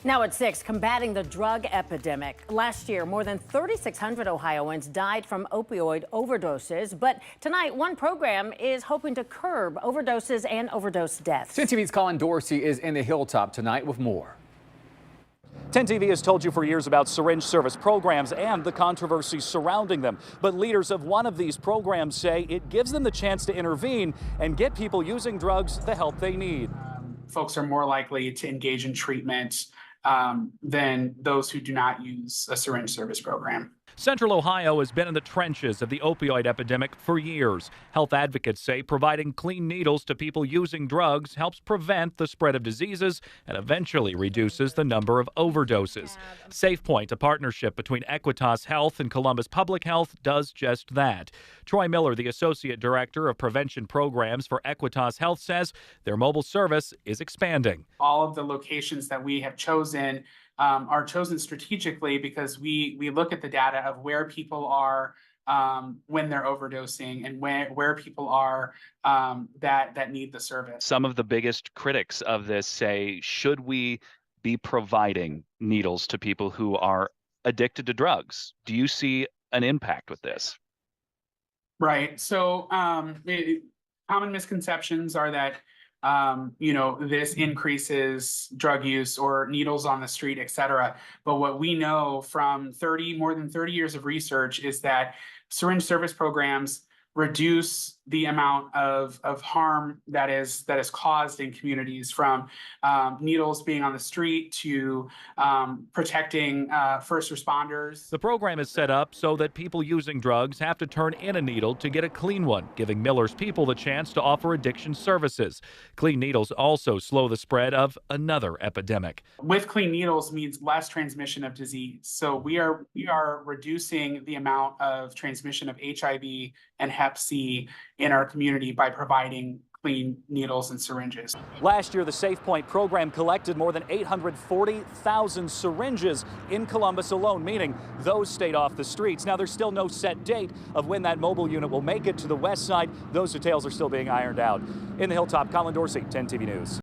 Now at 6, combating the drug epidemic. Last year, more than 3,600 Ohioans died from opioid overdoses. But tonight, one program is hoping to curb overdoses and overdose deaths. 10 TV's Colin Dorsey is in the Hilltop tonight with more. 10 TV has told you for years about syringe service programs and the controversy surrounding them. But leaders of one of these programs say it gives them the chance to intervene and get people using drugs the help they need. Folks are more likely to engage in treatment than those who do not use a syringe service program. Central Ohio has been in the trenches of the opioid epidemic for years. Health advocates say providing clean needles to people using drugs helps prevent the spread of diseases and eventually reduces the number of overdoses. SafePoint, a partnership between Equitas Health and Columbus Public Health, does just that. Troy Miller, the Associate Director of Prevention Programs for Equitas Health, says their mobile service is expanding. All of the locations that we have chosen are chosen strategically because we look at the data of where people are when they're overdosing and where people are that need the service. Some of the biggest critics of this say, should we be providing needles to people who are addicted to drugs? Do you see an impact with this? Right. So common misconceptions are that this increases drug use or needles on the street, et cetera. But what we know from more than 30 years of research is that syringe service programs reduce the amount of harm that is caused in communities, from needles being on the street to protecting first responders. The program is set up so that people using drugs have to turn in a needle to get a clean one, giving Miller's people the chance to offer addiction services. Clean needles also slow the spread of another epidemic. With clean needles means less transmission of disease. So we are reducing the amount of transmission of HIV and Hep C in our community by providing clean needles and syringes. Last year, the SafePoint program collected more than 840,000 syringes in Columbus alone, meaning those stayed off the streets. Now, there's still no set date of when that mobile unit will make it to the west side. Those details are still being ironed out. In the Hilltop, Colin Dorsey, 10 TV News.